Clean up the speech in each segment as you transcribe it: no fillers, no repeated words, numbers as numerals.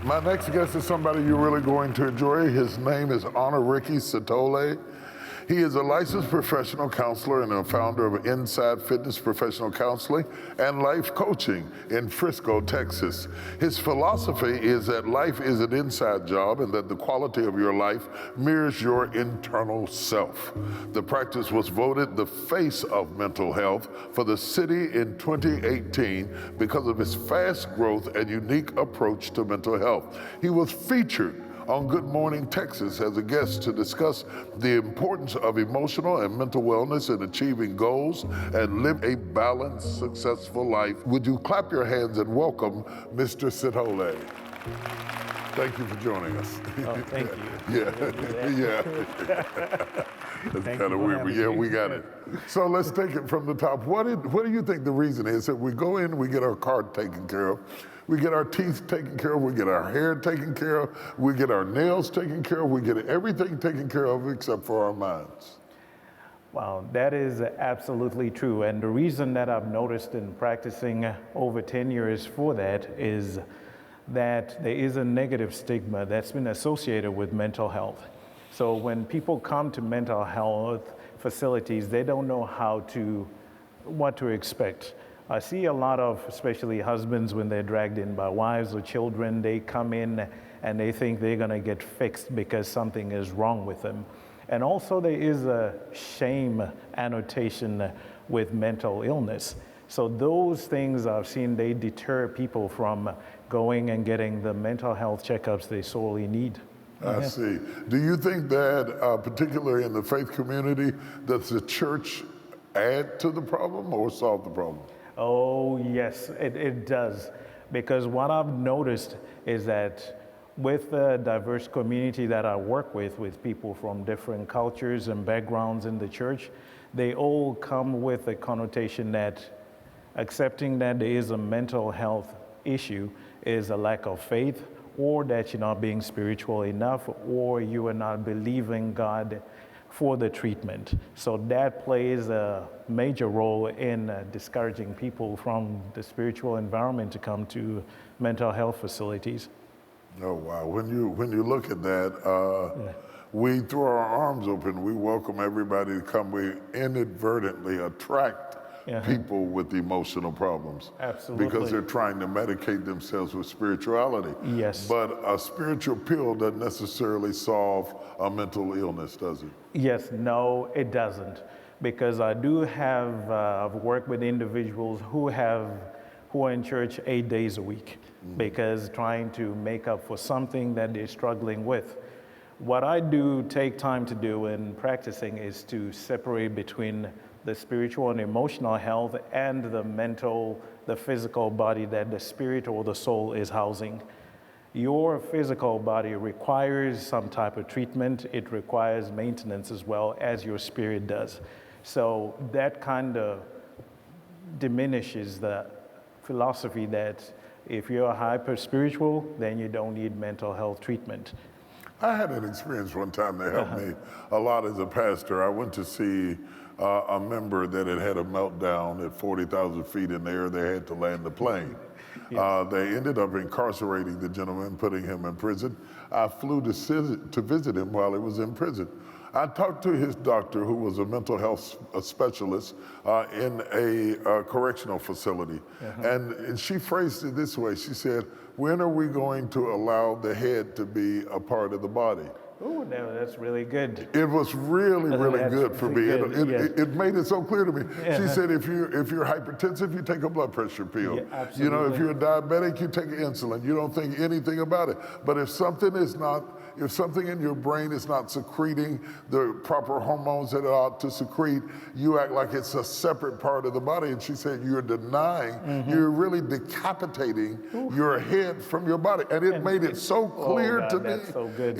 My next guest is somebody you're really going to enjoy. His name is Ricky Sithole. He is a licensed professional counselor and a founder of Inside Fitness Professional Counseling and Life Coaching in Frisco, Texas. His philosophy is that life is an inside job and that the quality of your life mirrors your internal self. The practice was voted the face of mental health for the city in 2018 because of his fast growth and unique approach to mental health. He was featured on Good Morning Texas as a guest to discuss the importance of emotional and mental wellness in achieving goals and live a balanced, successful life. Would you clap your hands and welcome Mr. Sithole? Thank you for joining us. Oh, thank you. Yeah. That's kind of weird, but yeah, we got it. So let's take it from the top. What do you think the reason is that we go in, we get our car taken care of, we get our teeth taken care of, we get our hair taken care of, we get our nails taken care of, we get everything taken care of except for our minds? Wow, that is absolutely true. And the reason that I've noticed in practicing over 10 years for that is that there is a negative stigma that's been associated with mental health. So when people come to mental health facilities, they don't know what to expect. I see a lot of, especially husbands, when they're dragged in by wives or children, they come in and they think they're gonna get fixed because something is wrong with them. And also there is a shame annotation with mental illness. So those things I've seen, they deter people from going and getting the mental health checkups they sorely need. I see. Do you think that, particularly in the faith community, does the church add to the problem or solve the problem? Oh, yes, it does. Because what I've noticed is that with the diverse community that I work with people from different cultures and backgrounds in the church, they all come with a connotation that accepting that there is a mental health issue is a lack of faith, or that you're not being spiritual enough, or you are not believing God for the treatment. So that plays a major role in discouraging people from the spiritual environment to come to mental health facilities. Oh, wow. When you look at that, we throw our arms open, we welcome everybody to come. We inadvertently attract people with emotional problems. Absolutely. Because they're trying to medicate themselves with spirituality. Yes. But a spiritual pill doesn't necessarily solve a mental illness, does it? Yes, no, it doesn't. Because I do have, I've worked with individuals who are in church 8 days a week, because trying to make up for something that they're struggling with. What I do take time to do in practicing is to separate between the spiritual and emotional health and the mental, the physical body that the spirit or the soul is housing. Your physical body requires some type of treatment. It requires maintenance as well as your spirit does. So that kind of diminishes the philosophy that if you're hyper spiritual, then you don't need mental health treatment. I had an experience one time that helped me a lot as a pastor. I went to see a member that had a meltdown at 40,000 feet in the air. They had to land the plane. Yes. They ended up incarcerating the gentleman, putting him in prison. I flew to visit him while he was in prison. I talked to his doctor, who was a mental health specialist in a correctional facility. And she phrased it this way. She said, "When are we going to allow the head to be a part of the body?" Oh, that's really good. It was really good for me. It made it so clear to me. She said, if you're hypertensive, you take a blood pressure pill. Yeah, you know, if you're a diabetic, you take insulin. You don't think anything about it. But if something in your brain is not secreting the proper hormones that it ought to secrete, you act like it's a separate part of the body. And she said, you're denying, you're really decapitating your head from your body. And it made it so clear to me. That's so good.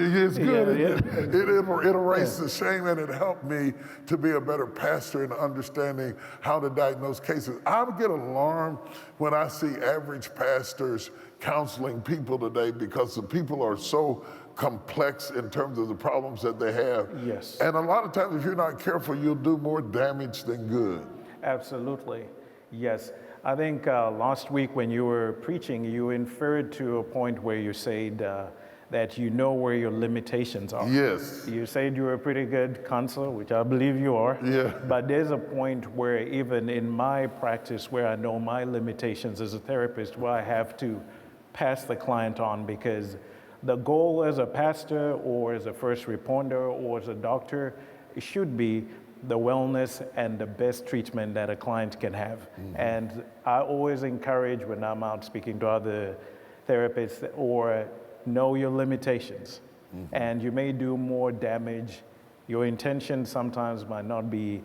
It's good. Yeah. It erased the shame, and it helped me to be a better pastor in understanding how to diagnose cases. I would get alarmed when I see average pastors counseling people today, because the people are so complex in terms of the problems that they have. Yes. And a lot of times, if you're not careful, you'll do more damage than good. Absolutely. Yes. I think last week when you were preaching, you inferred to a point where you said that you know where your limitations are. Yes. You said you're a pretty good counselor, which I believe you are. Yeah. But there's a point where even in my practice where I know my limitations as a therapist, where I have to pass the client on, because the goal as a pastor or as a first responder or as a doctor, it should be the wellness and the best treatment that a client can have. Mm-hmm. And I always encourage when I'm out speaking to other therapists, or know your limitations. Mm-hmm. And you may do more damage. Your intention sometimes might not be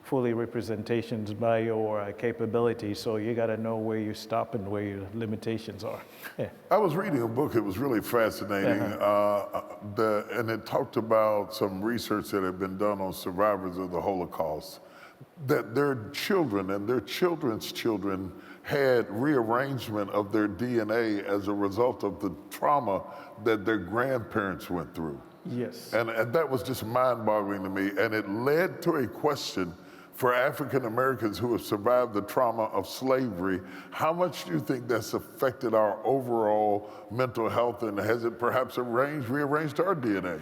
fully representations by your capability, so you got to know where you stop and where your limitations are. Yeah. I was reading a book, it was really fascinating, and it talked about some research that had been done on survivors of the Holocaust, that their children and their children's children had rearrangement of their DNA as a result of the trauma that their grandparents went through. Yes. And that was just mind-boggling to me, and it led to a question for African Americans who have survived the trauma of slavery. How much do you think that's affected our overall mental health, and has it perhaps rearranged our DNA?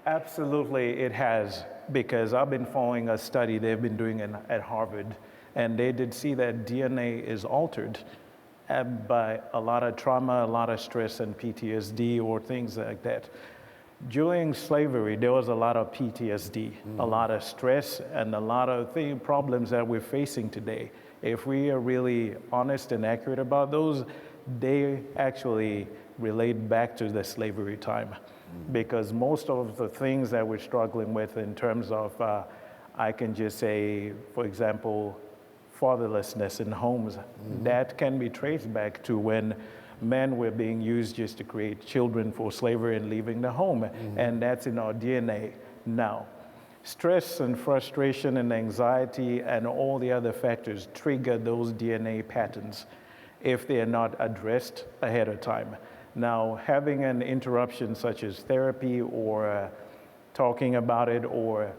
Absolutely, it has, because I've been following a study they've been doing at Harvard, and they did see that DNA is altered by a lot of trauma, a lot of stress and PTSD or things like that. During slavery, there was a lot of PTSD, a lot of stress, and a lot of problems that we're facing today. If we are really honest and accurate about those, they actually relate back to the slavery time. Because most of the things that we're struggling with in terms of, I can just say, for example, fatherlessness in homes, that can be traced back to when men were being used just to create children for slavery and leaving the home. And that's in our DNA now. Stress and frustration and anxiety and all the other factors trigger those DNA patterns if they are not addressed ahead of time. Now, having an interruption such as therapy or talking about it or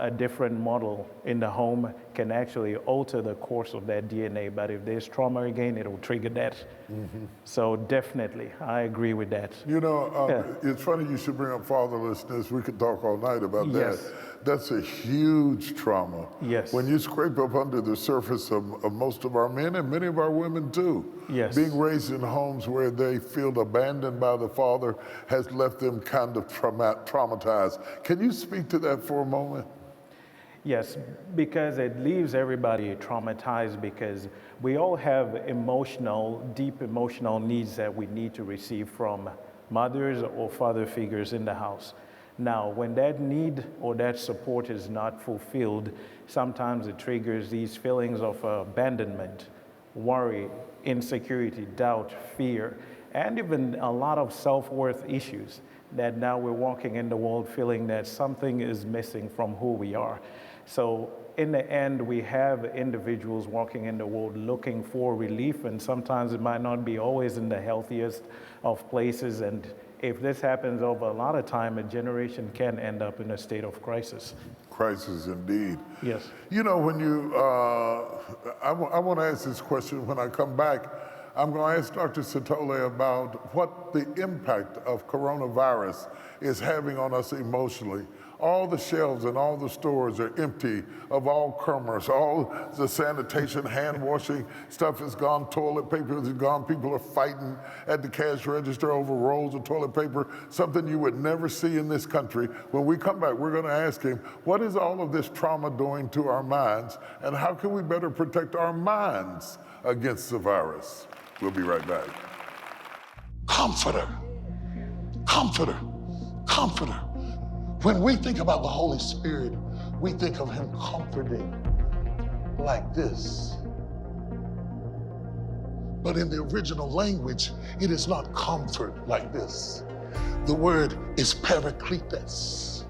a different model in the home can actually alter the course of that DNA. But if there's trauma again, it'll trigger that. So definitely, I agree with that. You know, it's funny you should bring up fatherlessness. We could talk all night about that. That's a huge trauma. Yes. When you scrape up under the surface of most of our men and many of our women too, yes, being raised in homes where they feel abandoned by the father has left them kind of traumatized. Can you speak to that for a moment? Yes, because it leaves everybody traumatized, because we all have deep emotional needs that we need to receive from mothers or father figures in the house. Now, when that need or that support is not fulfilled, sometimes it triggers these feelings of abandonment, worry, insecurity, doubt, fear, and even a lot of self-worth issues that now we're walking in the world feeling that something is missing from who we are. So in the end, we have individuals walking in the world looking for relief, and sometimes it might not be always in the healthiest of places. And if this happens over a lot of time, a generation can end up in a state of crisis. Crisis indeed. Yes. You know, when you, I want to ask this question when I come back. I'm going to ask Dr. Sithole about what the impact of coronavirus is having on us emotionally. All the shelves and all the stores are empty of all commerce. All the sanitation, hand washing stuff is gone. Toilet paper is gone. People are fighting at the cash register over rolls of toilet paper, something you would never see in this country. When we come back, we're going to ask him, what is all of this trauma doing to our minds, and how can we better protect our minds against the virus? We'll be right back. Comforter, comforter, comforter. When we think about the Holy Spirit, we think of him comforting like this. But in the original language, it is not comfort like this. The word is parakletos,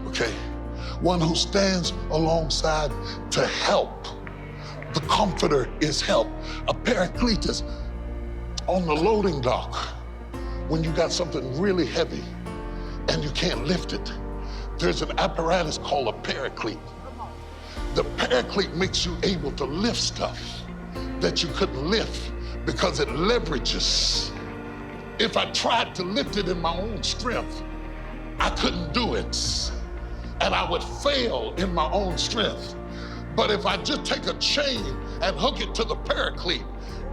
okay? One who stands alongside to help. The comforter is help. A parakletos on the loading dock, when you got something really heavy and you can't lift it, there's an apparatus called a paraclete. The paraclete makes you able to lift stuff that you couldn't lift because it leverages. If I tried to lift it in my own strength, I couldn't do it. And I would fail in my own strength. But if I just take a chain and hook it to the paraclete,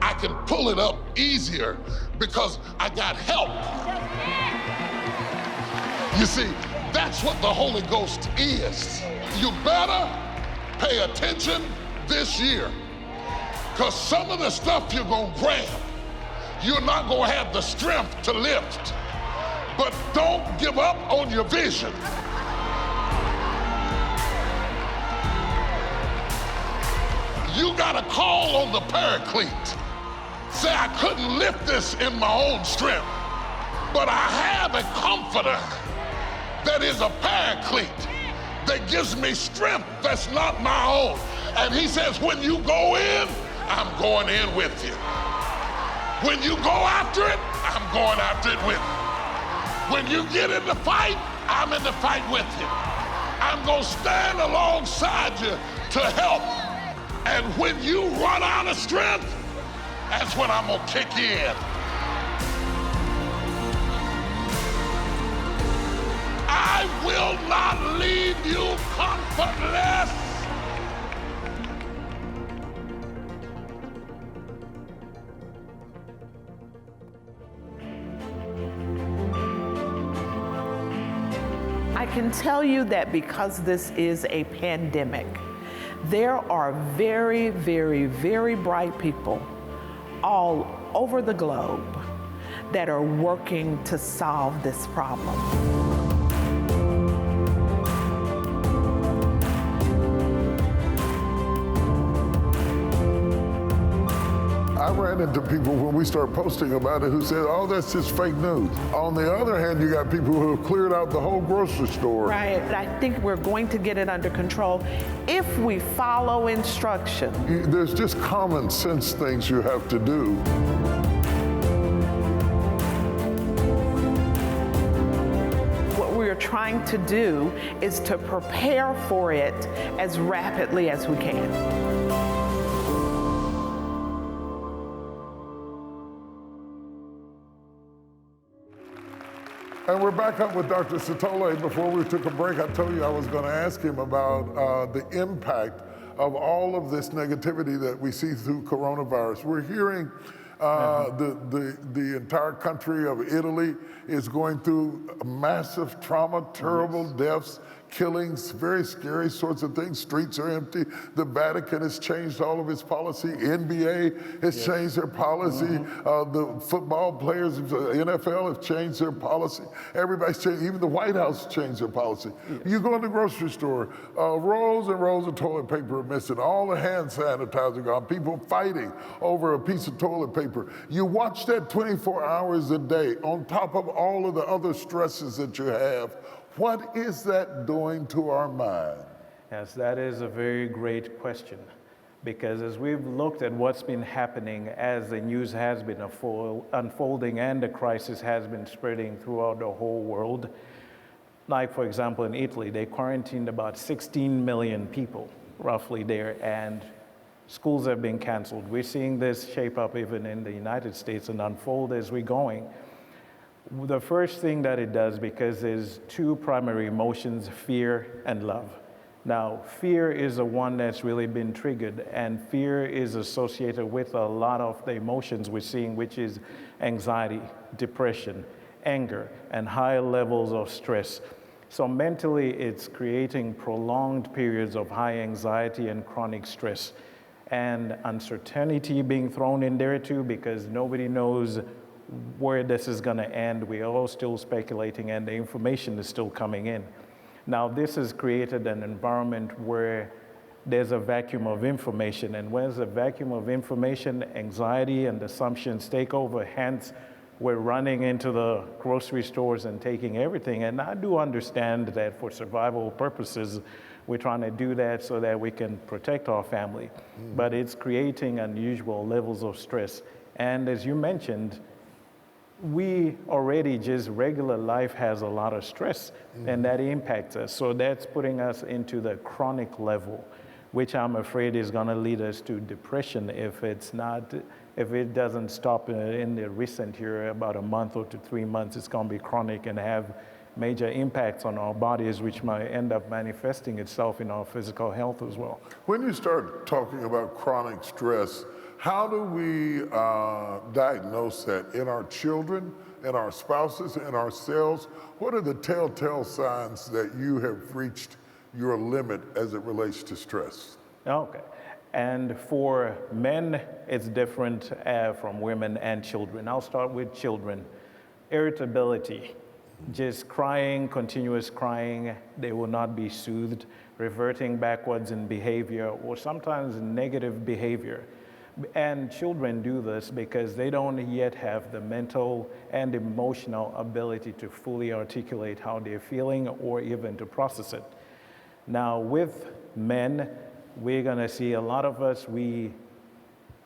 I can pull it up easier because I got help. You see, that's what the Holy Ghost is. You better pay attention this year, because some of the stuff you're gonna grab, you're not gonna have the strength to lift. But don't give up on your vision. You gotta call on the paraclete. Say, I couldn't lift this in my own strength, but I have a comforter that is a paraclete that gives me strength that's not my own. And he says, when you go in, I'm going in with you. When you go after it, I'm going after it with you. When you get in the fight, I'm in the fight with you. I'm gonna stand alongside you to help. And when you run out of strength, that's when I'm gonna kick in. I will not leave you comfortless. I can tell you that because this is a pandemic, there are very, very, very bright people all over the globe that are working to solve this problem. I ran into people when we started posting about it who said, oh, that's just fake news. On the other hand, you got people who have cleared out the whole grocery store. Right, but I think we're going to get it under control if we follow instruction. There's just common sense things you have to do. What we're trying to do is to prepare for it as rapidly as we can. And we're back up with Dr. Sithole. Before we took a break, I told you I was going to ask him about the impact of all of this negativity that we see through coronavirus. We're hearing the entire country of Italy is going through massive trauma, terrible deaths, killings, very scary sorts of things. Streets are empty. The Vatican has changed all of its policy. NBA has changed their policy. The football players, NFL have changed their policy. Everybody's changed. Even the White House changed their policy. You go in the grocery store, rolls and rolls of toilet paper are missing. All the hand sanitizer gone. People fighting over a piece of toilet paper. You watch that 24 hours a day on top of all of the other stresses that you have. What is that doing to our mind? Yes, that is a very great question, because as we've looked at what's been happening as the news has been unfolding and the crisis has been spreading throughout the whole world, like for example in Italy, they quarantined about 16 million people roughly there, and schools have been canceled. We're seeing this shape up even in the United States and unfold as we're going. The first thing that it does, because there's two primary emotions, fear and love. Now, fear is the one that's really been triggered, and fear is associated with a lot of the emotions we're seeing, which is anxiety, depression, anger, and high levels of stress. So mentally, it's creating prolonged periods of high anxiety and chronic stress, and uncertainty being thrown in there too, because nobody knows where this is going to end. We're all still speculating, and the information is still coming in. Now, this has created an environment where there's a vacuum of information, and when there's a vacuum of information, anxiety and assumptions take over. Hence, we're running into the grocery stores and taking everything. And I do understand that for survival purposes, we're trying to do that so that we can protect our family. But it's creating unusual levels of stress. And as you mentioned, we already just regular life has a lot of stress, and that impacts us. So that's putting us into the chronic level which I'm afraid is going to lead us to depression if it doesn't stop in the recent year, about a month or to 3 months. It's going to be chronic and have major impacts on our bodies, which might end up manifesting itself in our physical health as well. When you start talking about chronic stress, how do we diagnose that in our children, in our spouses, in ourselves? What are the telltale signs that you have reached your limit as it relates to stress? Okay. And for men, it's different from women and children. I'll start with children. Irritability, just crying, continuous crying, they will not be soothed, reverting backwards in behavior or sometimes negative behavior. And children do this because they don't yet have the mental and emotional ability to fully articulate how they're feeling or even to process it. Now, with men, we're going to see a lot of us,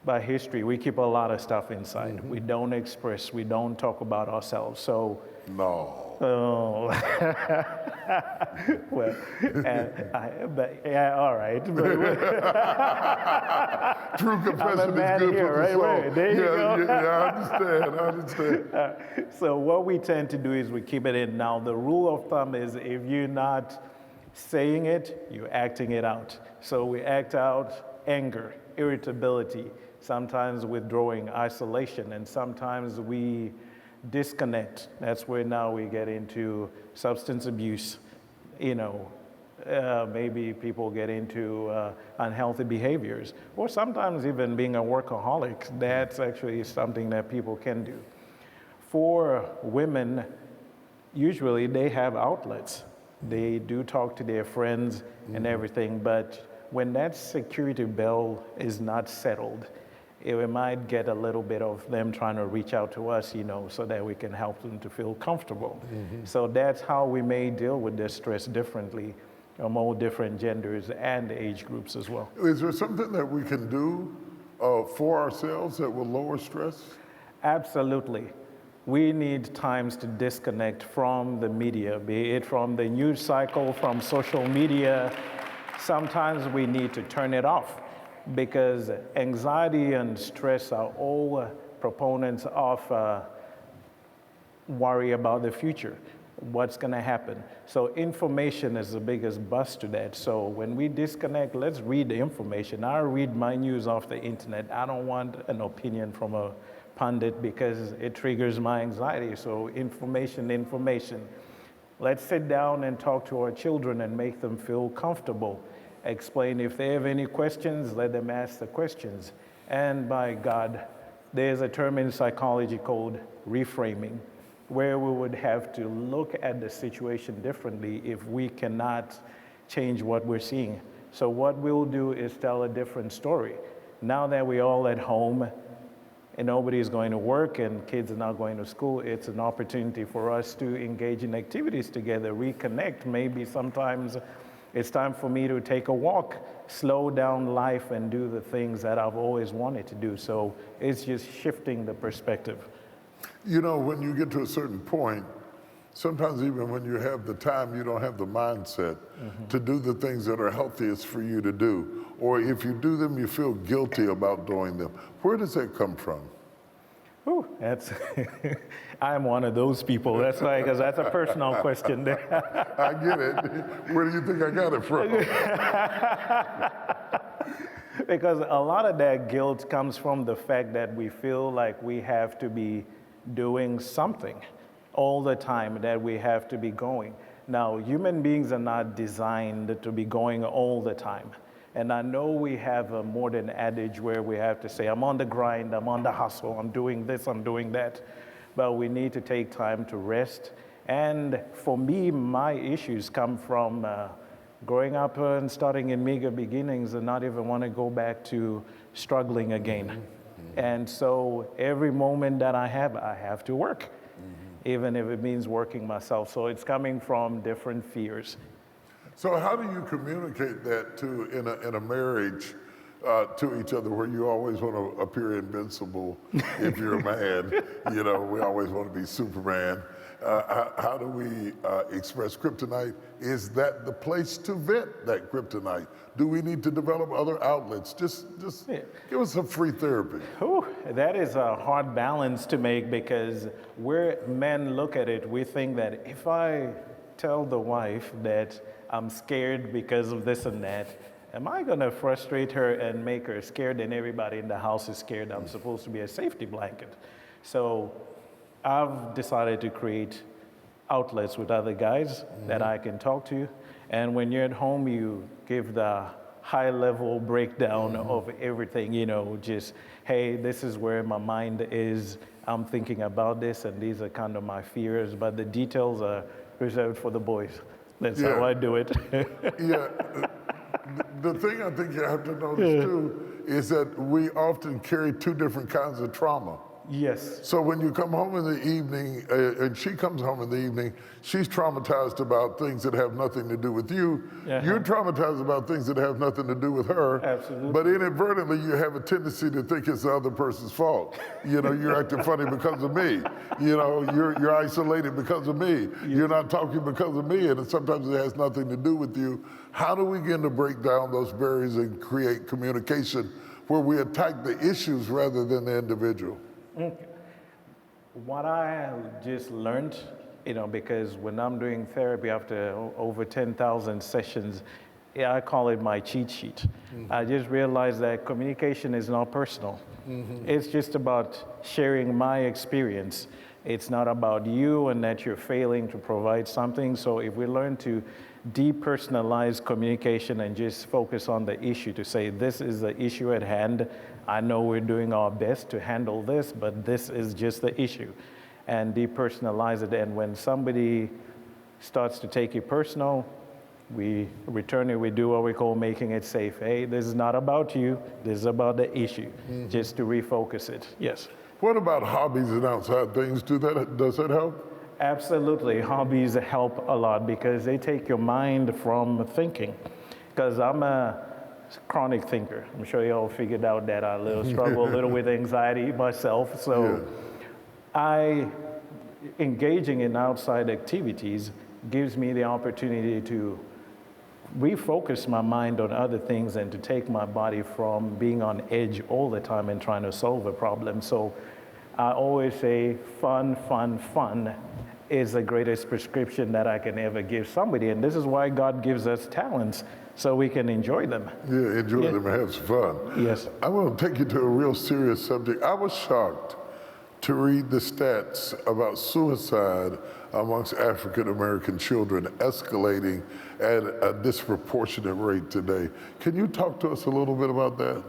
by history, we keep a lot of stuff inside. We don't express, we don't talk about ourselves. So, no. Oh, well, but yeah, all right. True confession is good here, for the right? soul. Right. There you go. I understand. So what we tend to do is we keep it in. Now, the rule of thumb is if you're not saying it, you're acting it out. So we act out anger, irritability, sometimes withdrawing, isolation, and sometimes we disconnect. That's where now we get into substance abuse. Maybe people get into unhealthy behaviors, or sometimes even being a workaholic. That's actually something that people can do. For women, usually they have outlets. They do talk to their friends and everything, but when that security bell is not settled, it might get a little bit of them trying to reach out to us, so that we can help them to feel comfortable. So that's how we may deal with this stress differently among different genders and age groups as well. Is there something that we can do for ourselves that will lower stress? Absolutely. We need times to disconnect from the media, be it from the news cycle, from social media. Sometimes we need to turn it off, because anxiety and stress are all proponents of worry about the future, what's going to happen. So information is the biggest bust to that. So when we disconnect, let's read the information. I read my news off the internet. I don't want an opinion from a pundit because it triggers my anxiety. So information. Let's sit down and talk to our children and make them feel comfortable. Explain if they have any questions, let them ask the questions. And by God, there's a term in psychology called reframing, where we would have to look at the situation differently if we cannot change what we're seeing. So what we'll do is tell a different story. Now that we're all at home and nobody is going to work and kids are not going to school, it's an opportunity for us to engage in activities together, reconnect. Maybe sometimes it's time for me to take a walk, slow down life, and do the things that I've always wanted to do. So it's just shifting the perspective. When you get to a certain point, sometimes even when you have the time, you don't have the mindset to do the things that are healthiest for you to do. Or if you do them, you feel guilty about doing them. Where does that come from? Ooh, I'm one of those people. That's why, because that's a personal question there. I get it. Where do you think I got it from? Because a lot of that guilt comes from the fact that we feel like we have to be doing something all the time, that we have to be going. Now, human beings are not designed to be going all the time. And I know we have a modern adage where we have to say, I'm on the grind, I'm on the hustle, I'm doing this, I'm doing that. But we need to take time to rest. And for me, my issues come from growing up and starting in meager beginnings and not even want to go back to struggling again. And so every moment that I have to work, even if it means working myself. So it's coming from different fears. So how do you communicate that in a marriage to each other, where you always want to appear invincible if you're a man. You know, we always want to be Superman. How do we express kryptonite? Is that the place to vent that kryptonite? Do we need to develop other outlets? Just give us some free therapy. Ooh, that is a hard balance to make, because where men look at it, we think that if I tell the wife that I'm scared because of this and that, am I going to frustrate her and make her scared, and everybody in the house is scared? I'm supposed to be a safety blanket. So I've decided to create outlets with other guys that I can talk to. And when you're at home, you give the high-level breakdown of everything, you know, just, hey, this is where my mind is. I'm thinking about this, and these are kind of my fears, but the details are reserved for the boys. That's how I do it. Yeah. The thing I think you have to notice too is that we often carry two different kinds of trauma. Yes. So when you come home in the evening, and she comes home in the evening, she's traumatized about things that have nothing to do with you. You're traumatized about things that have nothing to do with her. Absolutely. But inadvertently, you have a tendency to think it's the other person's fault. You know, you're acting funny because of me. You know, you're isolated because of me. You're not talking because of me, and sometimes it has nothing to do with you. How do we begin to break down those barriers and create communication where we attack the issues rather than the individual? What I just learned, you know, because when I'm doing therapy after over 10,000 sessions, I call it my cheat sheet. I just realized that communication is not personal. It's just about sharing my experience. It's not about you and that you're failing to provide something. So if we learn to depersonalize communication and just focus on the issue, to say, this is the issue at hand. I know we're doing our best to handle this, but this is just the issue. And depersonalize it. And when somebody starts to take it personal, we return it, we do what we call making it safe. Hey, this is not about you, this is about the issue, just to refocus it. Yes. What about hobbies and outside things? Does that help? Absolutely. Hobbies help a lot because they take your mind from thinking. Because I'm a chronic thinker. I'm sure you all figured out that I struggle a little with anxiety myself. So engaging in outside activities gives me the opportunity to refocus my mind on other things and to take my body from being on edge all the time and trying to solve a problem. So I always say fun, fun, fun is the greatest prescription that I can ever give somebody. And this is why God gives us talents, so we can enjoy them. Yeah, enjoy them and have some fun. Yes. I want to take you to a real serious subject. I was shocked to read the stats about suicide amongst African American children escalating at a disproportionate rate today. Can you talk to us a little bit about that?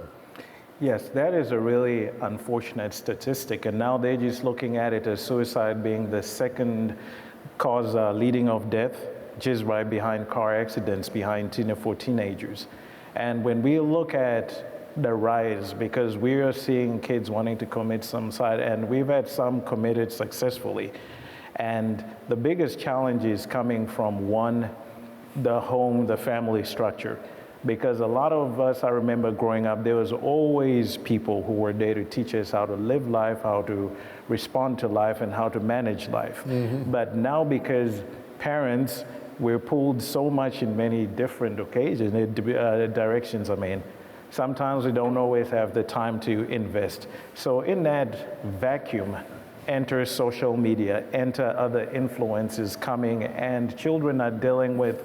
Yes, that is a really unfortunate statistic, and now they're just looking at it as suicide being the second cause leading of death, just right behind car accidents, for teenagers. And when we look at the rise, because we are seeing kids wanting to commit suicide, and we've had some committed successfully. And the biggest challenge is coming from one, the home, the family structure. Because a lot of us, I remember growing up, there was always people who were there to teach us how to live life, how to respond to life, and how to manage life. But now, because parents, we're pulled so much in many different occasions, directions, sometimes we don't always have the time to invest. So in that vacuum, enter social media, enter other influences coming, and children are dealing with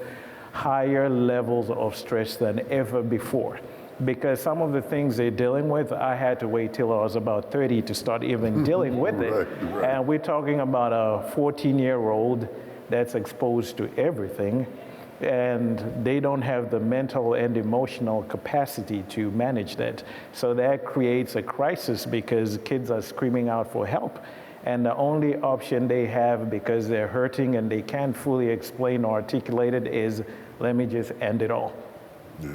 higher levels of stress than ever before. Because some of the things they're dealing with, I had to wait till I was about 30 to start even dealing with it. Right. And we're talking about a 14-year-old that's exposed to everything, and they don't have the mental and emotional capacity to manage that. So that creates a crisis because kids are screaming out for help. And the only option they have, because they're hurting and they can't fully explain or articulate it, is let me just end it all.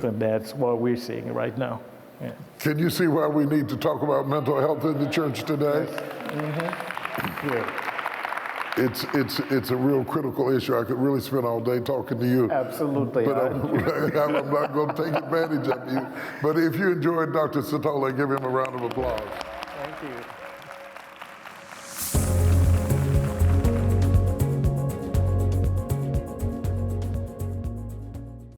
So that's what we're seeing right now. Yeah. Can you see why we need to talk about mental health in the church today? Yeah. it's a real critical issue. I could really spend all day talking to you. Absolutely. But I'm not going to take advantage of you. But if you enjoyed Dr. Sithole, give him a round of applause. Thank you.